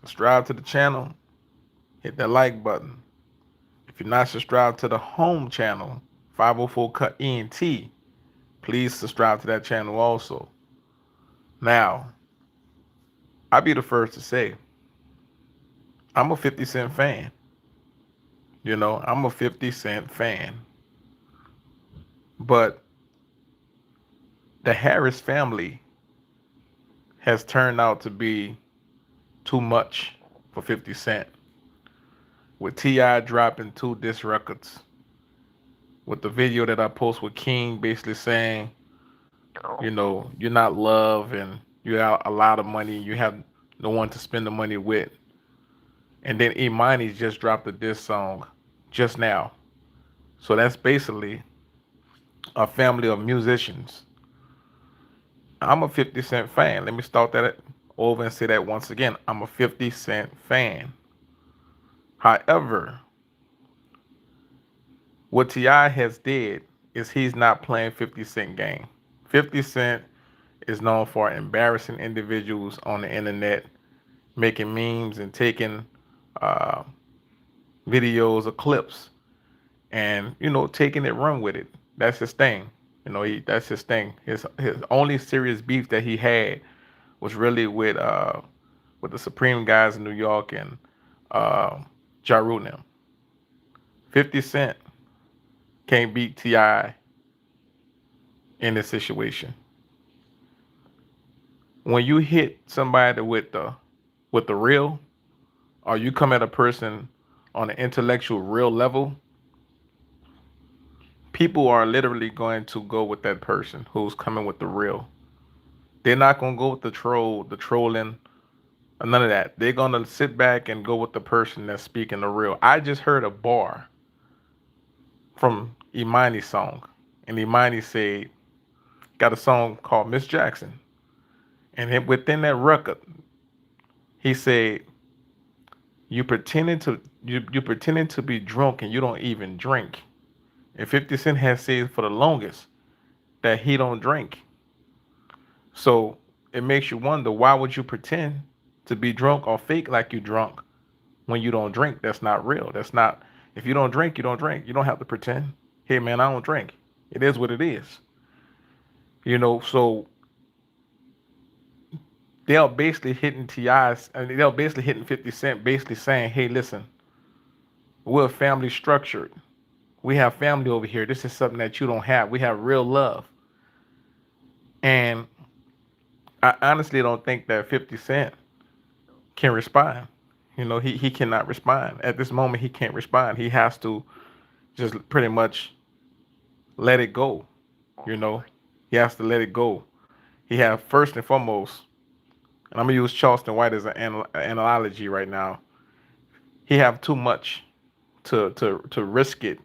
Subscribe to the channel, hit that like button. If you're not subscribed to the home channel, 504 Cut ENT, please subscribe to that channel also. Now, I'll be the first to say, I'm a 50 Cent fan. I'm a 50 Cent fan. But the Harris family has turned out to be too much for 50 Cent. With T.I. dropping two diss records, with the video that I post with King basically saying, you're not love and you have a lot of money, you have no one to spend the money with. And then Imani just dropped a diss song just now. So that's basically a family of musicians. I'm a 50 Cent fan. Let me start that over and say that once again. I'm a 50 Cent fan. However, what T.I. has did is he's not playing 50 Cent game. 50 Cent is known for embarrassing individuals on the internet, making memes and taking uh, videos or clips and taking it run with it. That's his thing. That's his thing. His only serious beef that he had was really with the Supreme guys in New York and uh, Ja Rule them. 50 Cent can't beat T.I. in this situation. When you hit somebody with the real, or you come at a person on an intellectual real level, people are literally going to go with that person who's coming with the real. They're not gonna go with the trolling, or none of that. They're gonna sit back and go with the person that's speaking the real. I just heard a bar from Imani's song, and Imani said got a song called Miss Jackson, and within that record, he said you pretending to be drunk and you don't even drink. And 50 Cent has said for the longest that he don't drink. So it makes you wonder, why would you pretend to be drunk or fake like you drunk when you don't drink? That's not real. That's not, if you don't drink, you don't drink. You don't have to pretend. Hey man, I don't drink. It is what it is. So they're basically hitting TI's, I mean, they're basically hitting 50 Cent, basically saying, hey, listen, we're family structured. We have family over here. This is something that you don't have. We have real love. And I honestly don't think that 50 Cent can respond. He cannot respond. At this moment, he can't respond. He has to just pretty much let it go. You know, he has to let it go. He have first and foremost, and I'm gonna use Charleston White as an analogy right now. He have too much to risk it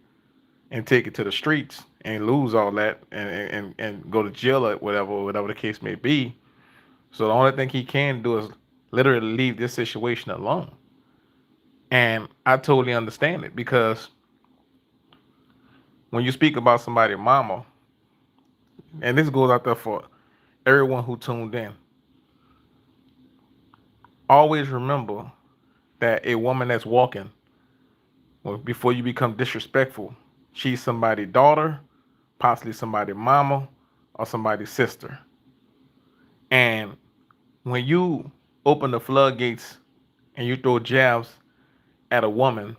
and take it to the streets and lose all that and go to jail or whatever the case may be. So the only thing he can do is literally leave this situation alone. And I totally understand it, because when you speak about somebody's mama, and this goes out there for everyone who tuned in, always remember that a woman that's walking, well, before you become disrespectful, she's somebody's daughter, possibly somebody's mama, or somebody's sister. And when you open the floodgates and you throw jabs at a woman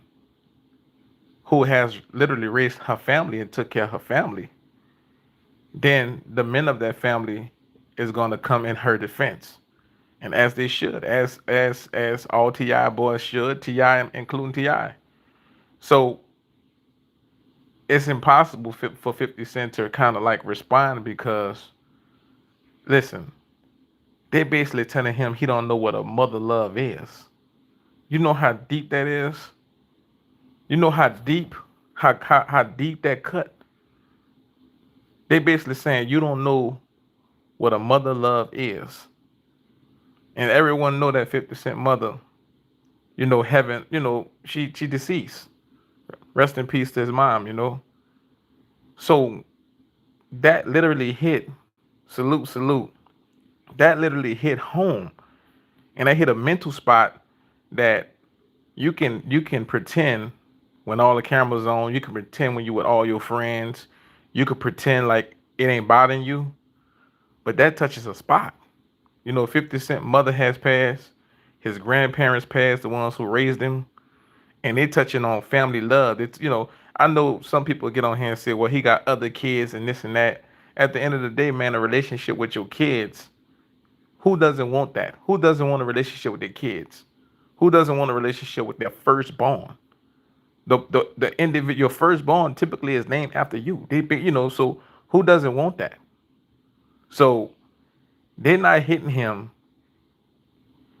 who has literally raised her family and took care of her family, then the men of that family is going to come in her defense, and as they should, as all Ti boys should, Ti including Ti. So it's impossible for 50 Cent to kind of like respond, because listen, they basically telling him he don't know what a mother love is. You know how deep that is. You know how deep that cut. They basically saying you don't know what a mother love is. And everyone know that 50 Cent mother, heaven, she deceased. Rest in peace to his mom. So that literally hit, salute. That literally hit home. And that hit a mental spot that you can pretend when all the cameras on. You can pretend when you with all your friends. You could pretend like it ain't bothering you, but that touches a spot. 50 Cent mother has passed, his grandparents passed, the ones who raised him, and they touching on family love. I know some people get on here and say, well, he got other kids and this and that. At the end of the day, man, a relationship with your kids, who doesn't want that? Who doesn't want a relationship with their kids? Who doesn't want a relationship with their firstborn? The individual, your firstborn typically is named after you. So who doesn't want that? So they're not hitting him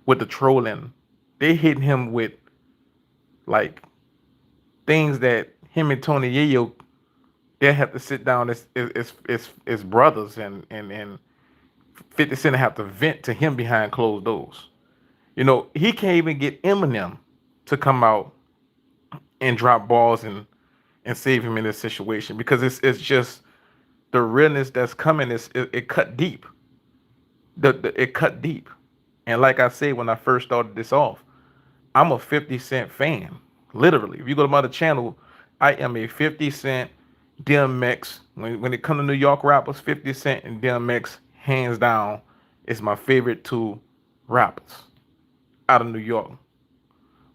with the trolling. They hitting him with like things that him and Tony Yayo, they have to sit down as brothers, and 50 Cent have to vent to him behind closed doors. He can't even get Eminem to come out and drop balls and save him in this situation, because it's just the realness that's coming. It cut deep. It cut deep. And like I said when I first started this off, I'm a 50 Cent fan. Literally. If you go to my other channel, I am a 50 Cent, DMX. When it comes to New York rappers, 50 Cent and DMX, hands down, is my favorite two rappers out of New York.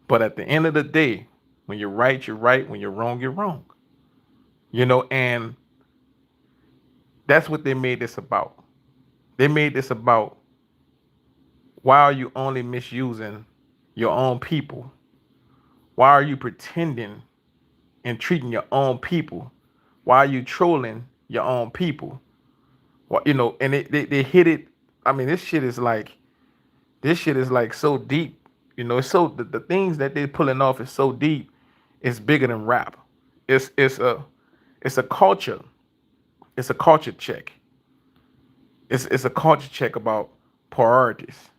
But at the end of the day, when you're right, you're right. When you're wrong, you're wrong. And that's what they made this about. They made this about, why are you only misusing your own people? Why are you pretending and treating your own people? Why are you trolling your own people? And they hit it. I mean, this shit is like so deep. It's so the things that they're pulling off is so deep. It's bigger than rap. It's a culture. It's a culture check. It's a culture check about priorities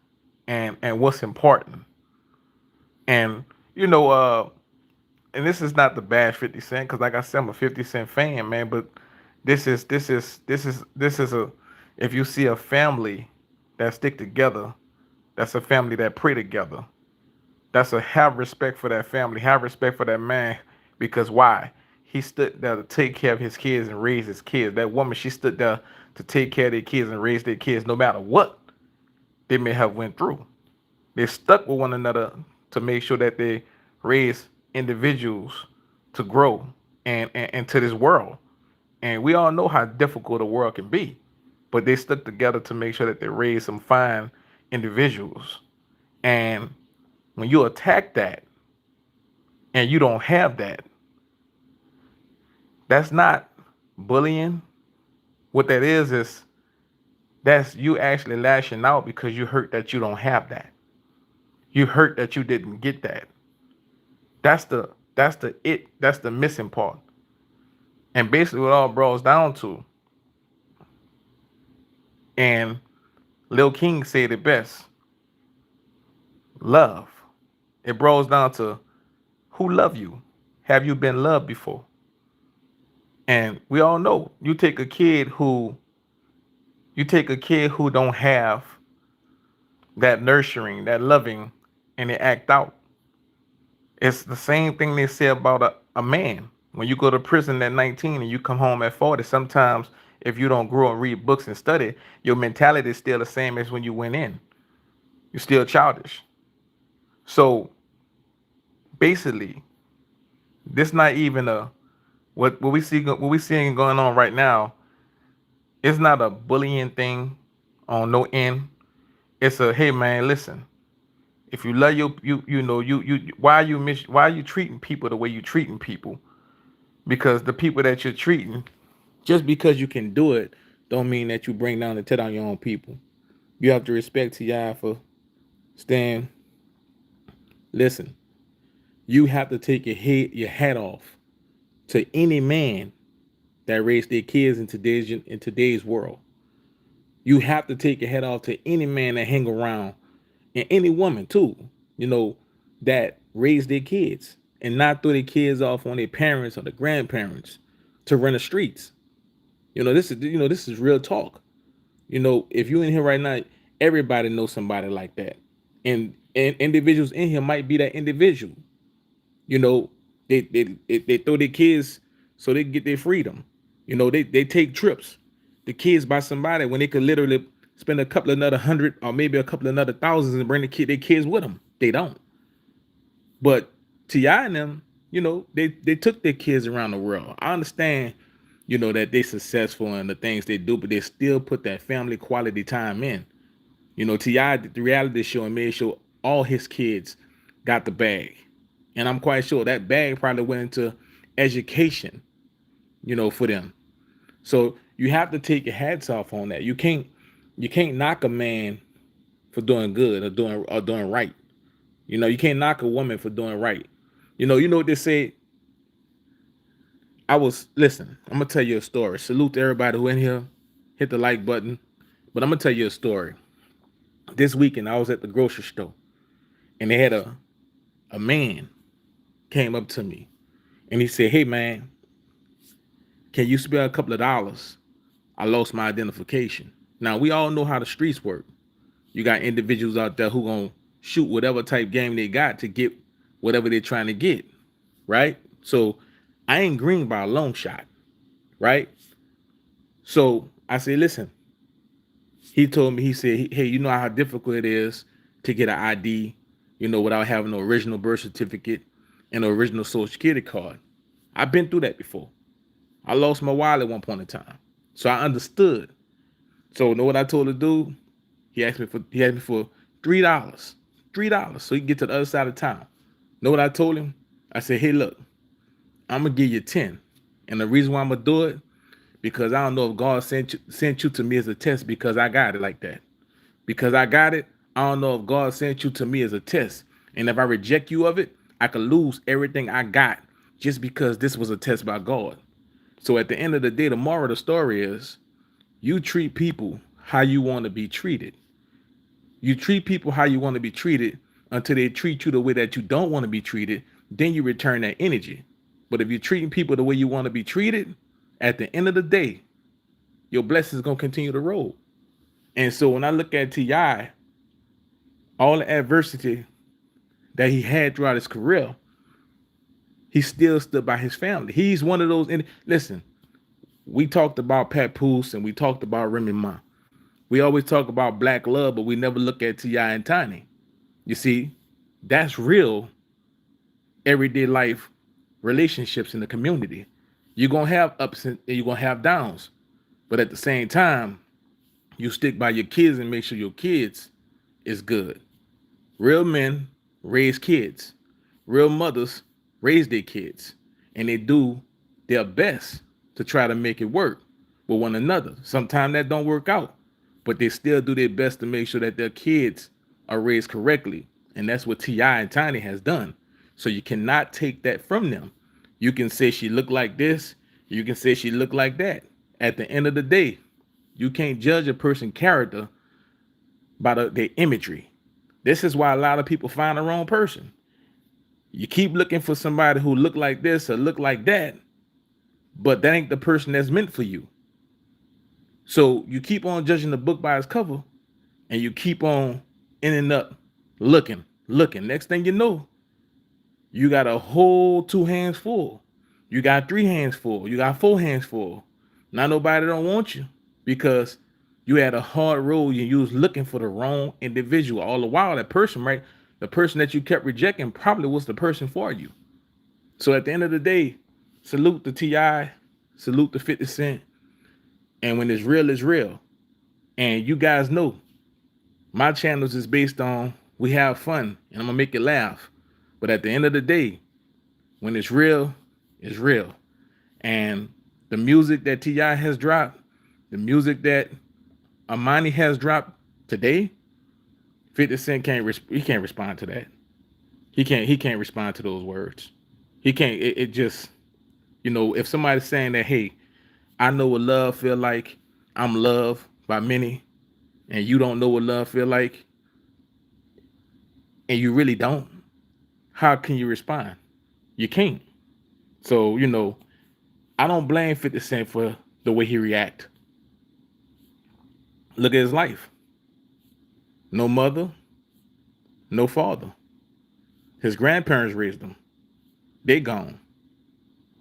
and what's important. And you know, and this is not the bash 50 Cent, because like I said, I'm a 50 Cent fan, man. But this is a, if you see a family that stick together, that's a family that pray together. That's a, have respect for that family, have respect for that man, because why? He stood there to take care of his kids and raise his kids. That woman, she stood there to take care of their kids and raise their kids, no matter what they may have went through. They stuck with one another to make sure that they raise individuals to grow and to this world. And we all know how difficult the world can be, but they stuck together to make sure that they raise some fine individuals. And when you attack that and you don't have that, that's not bullying. What that is that's you actually lashing out because you hurt that you don't have that. You hurt that you didn't get that. That's the missing part. And basically what it all boils down to, and Lil King said it best, love. It boils down to, who love you? Have you been loved before? And we all know, you take a kid who don't have that nurturing, that loving, and they act out. It's the same thing they say about a man. When you go to prison at 19 and you come home at 40, sometimes if you don't grow and read books and study, your mentality is still the same as when you went in. You're still childish. So basically, this not even a, what we seeing going on right now. It's not a bullying thing on no end. It's a, hey man, listen. If you love why are you treating people the way you treating people? Because the people that you're treating, just because you can do it, don't mean that you bring down and tear down your own people. You have to respect Ti for staying. Listen, you have to take your hat off to any man that raised their kids in today's world. You have to take your head off to any man that hang around, and any woman too, that raised their kids and not throw their kids off on their parents or the grandparents to run the streets. This is real talk. If you in here right now, everybody knows somebody like that. And And individuals in here might be that individual. You know, they throw their kids so they can get their freedom. You know, they take trips. The kids by somebody when they could literally spend a couple of another hundred or maybe a couple of another thousands and bring their kids with them. They don't. But Ti and them, you know, they took their kids around the world. I understand, you know, that they successful in the things they do, but they still put that family quality time in. You know, Ti did the reality show and made sure all his kids got the bag, and I'm quite sure that bag probably went into education, you know, for them. So you have to take your hats off on that. You can't knock a man for doing good or doing right. You know, you can't knock a woman for doing right. You know what they say. Listen. I'm gonna tell you a story. Salute to everybody who in here. Hit the like button. But I'm gonna tell you a story. This weekend I was at the grocery store and they had a man came up to me and he said, "Hey man, can you spare a couple of dollars? I lost my identification." Now we all know how the streets work. You got individuals out there who gonna shoot whatever type game they got to get whatever they're trying to get, right? So I ain't green by a long shot, right? So I said, listen, he told me, he said, hey, you know how difficult it is to get an ID, you know, without having an original birth certificate and an original social security card. I've been through that before. I lost my wallet at one point in time. So I understood. So you know what I told the dude? He asked me for $3. $3 so he can get to the other side of town. Know what I told him? I said, hey, look, I'm gonna give you 10. And the reason why I'm gonna do it, because I don't know if God sent you to me as a test because I got it like that. Because I got it, I don't know if God sent you to me as a test. And if I reject you of it, I could lose everything I got just because this was a test by God. So at the end of the day, the moral of the story is you treat people how you want to be treated. You treat people how you want to be treated until they treat you the way that you don't want to be treated. Then you return that energy. But if you're treating people the way you want to be treated, at the end of the day, your blessings gonna continue to roll. And so when I look at Ti, all the adversity that he had throughout his career, he still stood by his family. He's one of those. And listen, we talked about Papoose and we talked about Remy Ma. We always talk about black love, but we never look at Ti and Tiny. You see, that's real everyday life relationships in the community. You're gonna have ups and you're gonna have downs, but at the same time, you stick by your kids and make sure your kids is good. Real men raise kids. Real mothers raise their kids, and they do their best to try to make it work with one another. Sometimes that don't work out, but they still do their best to make sure that their kids are raised correctly, and that's what Ti and Tiny has done. So you cannot take that from them. You can say she looked like this, you can say she looked like that. At the end of the day, you can't judge a person's character by their imagery. This is why a lot of people find the wrong person. You keep looking for somebody who look like this or look like that, but that ain't the person that's meant for you. So you keep on judging the book by its cover, and you keep on ending up looking. Next thing you know, you got a whole two hands full. You got three hands full. You got four hands full. Now nobody don't want you because you had a hard road and you was looking for the wrong individual. All the while, that person, right? The person that you kept rejecting probably was the person for you. So at the end of the day, salute the Ti, salute the 50 Cent. And when it's real, it's real. And you guys know my channels is based on we have fun and I'm gonna make you laugh. But at the end of the day, when it's real, it's real. And the music that Ti has dropped, the music that Amani has dropped today, 50 Cent he can't respond to that. He can't respond to those words. He can't. It just, if somebody's saying that, hey, I know what love feel like, I'm loved by many, and you don't know what love feel like, and you really don't, how can you respond? You can't. So, I don't blame 50 Cent for the way he react. Look at his life. No mother, No father. His grandparents raised him. They gone.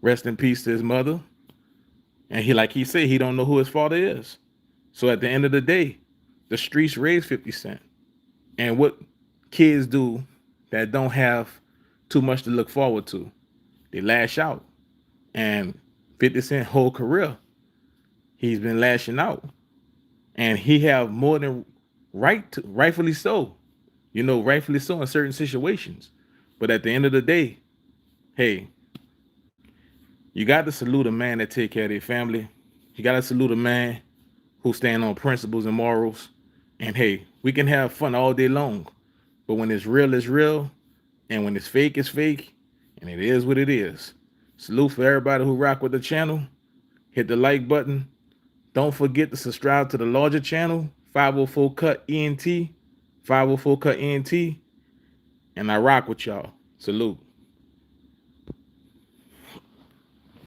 Rest in peace to his mother. And he, like he said, he don't know who his father is. So at the end of the day, the streets raised 50 Cent. And what kids do that don't have too much to look forward to, they lash out. And 50 Cent whole career, he's been lashing out. And he have more than rightfully so. Rightfully so in certain situations. But at the end of the day, hey, you got to salute a man that take care of their family. You got to salute a man who stand on principles and morals. And hey, we can have fun all day long, but when it's real, it's real, and when it's fake, and it is what it is. Salute for everybody who rock with the channel. Hit the like button. Don't forget to subscribe to the larger channel, 504 Cut ENT, 504 Cut ENT, and I rock with y'all. Salute.